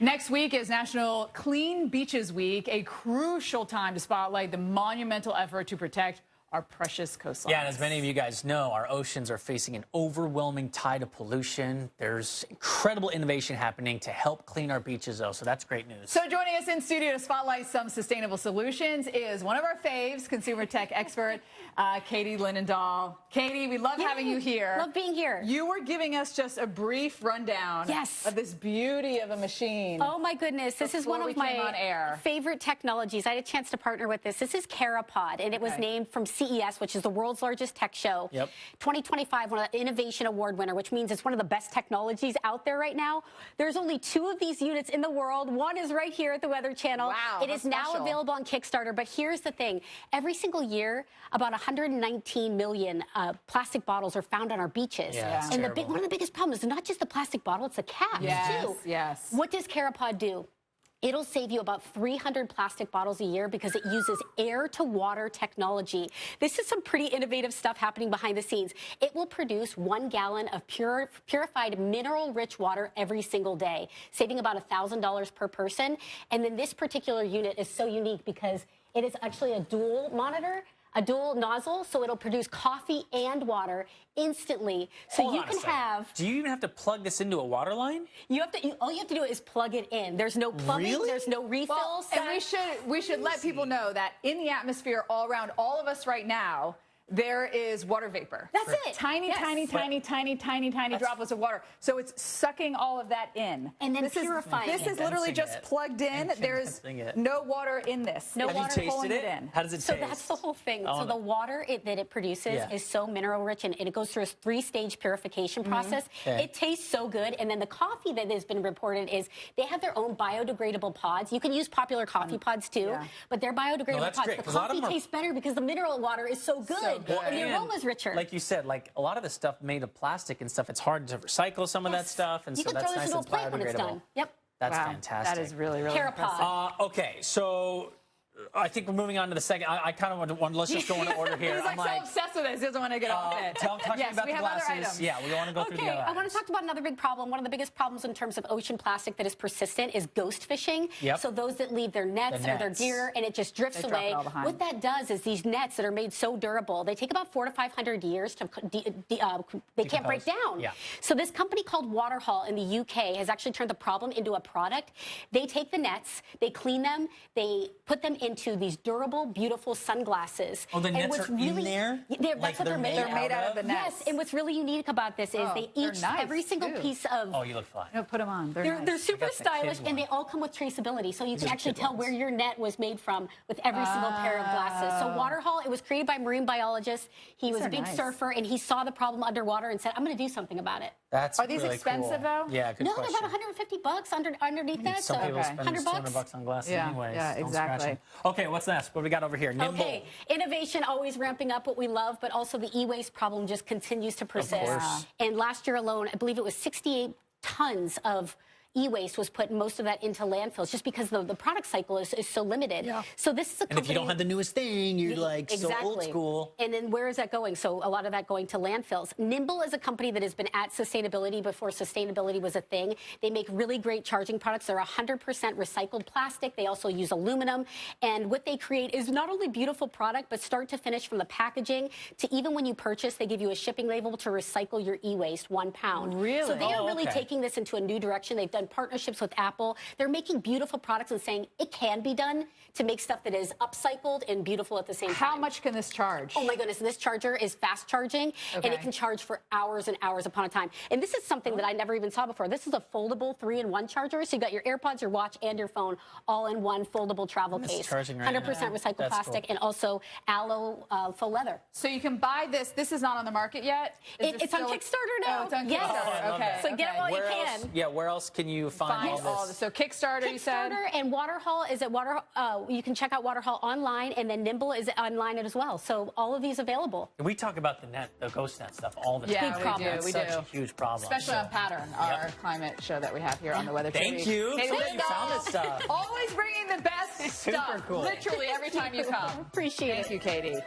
Next week is National Clean Beaches Week, a crucial time to spotlight the monumental effort to protect our precious coastlines. Yeah, and as many of you guys know, our oceans are facing an overwhelming tide of pollution. There's incredible innovation happening to help clean our beaches, though, so that's great news. So joining us in studio to spotlight some sustainable solutions is one of our faves, consumer tech expert, Katie Linendoll. Katie, we love having you here. Love being here. You were giving us just a brief rundown of this beauty of a machine. Oh, my goodness. This is one of my favorite technologies. I had a chance to partner with this. This is CarePod, and it was named from CES, which is the world's largest tech show. 2025, one of the Innovation Award winner, which means it's one of the best technologies out there right now. There's only 2 of these units in the world. One is right here at the Weather Channel. Wow, it is now available on Kickstarter, but here's the thing. Every single year, about 119 million plastic bottles are found on our beaches. And one of the biggest problems is not just the plastic bottle, it's the cap, too. What does CarePod do? It'll save you about 300 plastic bottles a year because it uses air-to-water technology. This is some pretty innovative stuff happening behind the scenes. It will produce 1 gallon of purified mineral-rich water every single day, saving about $1,000 per person. And then this particular unit is so unique because it is actually a dual monitor, a dual nozzle, so it'll produce coffee and water instantly. So you can have... Do you even have to plug this into a water line? All you have to do is plug it in. There's no plumbing, there's no refills. And we should let people know that in the atmosphere all around all of us right now, there is water vapor. That's it. Tiny droplets of water. So it's sucking all of that in. And then purifying it. This is literally just plugged in. There's no water in this. No water pulling it in. How does it taste? So that's the whole thing. So the water that it produces is so mineral rich, and it goes through a 3-stage purification process. It tastes so good. And then the coffee that has been reported is they have their own biodegradable pods. You can use popular coffee pods too, but they're biodegradable pods. The coffee tastes better because the mineral water is so good. And the aroma's richer. Like you said, like a lot of the stuff made of plastic and stuff, it's hard to recycle some of that stuff, and so that's nice and biodegradable. That's fantastic. That is really, really impressive. Okay, so I think we're moving on to the second. I kind of want to, let's just go in order here. He's like so obsessed with this, he doesn't want to get off it. Talk to me about the glasses. Yeah, we want to go through the other I want to talk about another big problem. One of the biggest problems in terms of ocean plastic that is persistent is ghost fishing. So those that leave their nets or their gear and it just drifts away. What that does is these nets that are made so durable, they take about 400 to 500 years to they can't break down. So this company called Waterhaul in the UK has actually turned the problem into a product. They take the nets, they clean them, they put them into these durable, beautiful sunglasses. Oh, the nets are in there? That's what they're made out of. They're made out of the nets. Yes, and what's really unique about this is they each, every single piece of... Oh, you look fine. No, put them on. They're super stylish, and they all come with traceability, so you can actually tell where your net was made from with every single pair of glasses. So Waterhaul, it was created by a marine biologist. He was a big surfer, and he saw the problem underwater and said, I'm going to do something about it. Are these expensive, though? Yeah, good question. No, they're about $150 underneath that. Some people spend $200 on glasses anyways. Yeah, exactly. Okay, what's next? What do we got over here? Nimble. Okay, innovation always ramping up what we love, but also the e-waste problem just continues to persist. And last year alone, I believe it was 68 tons of e-waste was put most of that into landfills just because the product cycle is so limited. So this is a company... And if you don't have the newest thing, you're like so old school. And then where is that going? So a lot of that going to landfills. Nimble is a company that has been at sustainability before sustainability was a thing. They make really great charging products. They're 100% recycled plastic. They also use aluminum. And what they create is not only beautiful product, but start to finish from the packaging to even when you purchase, they give you a shipping label to recycle your e-waste, 1 pound. Really? So they are really taking this into a new direction. They've done partnerships with Apple. They're making beautiful products and saying it can be done to make stuff that is upcycled and beautiful at the same time. How much can this charge? Oh my goodness, this charger is fast charging and it can charge for hours and hours upon a time. And this is something that I never even saw before. This is a foldable 3-in-1 charger. So you got your AirPods, your watch, and your phone all in one foldable travel case. 100% recycled plastic and also aloe faux leather. So you can buy this. This is not on the market yet? It's on Kickstarter now. Oh, it's on Kickstarter. Okay. So get it while you can. Yeah, where else can you find all this? So Kickstarter, you said? Kickstarter and Waterhaul is at you can check out Waterhaul online, and then Nimble is online as well. So all of these available. We talk about the ghost net stuff all the time. Yeah, we do. It's such a huge problem. Especially on Pattern, our climate show that we have here on the Weather Channel. Thank you. Katie Linendoll, you found this stuff. Always bringing the best stuff. Super cool. Literally every time you come. Appreciate it. Thank you, Katie.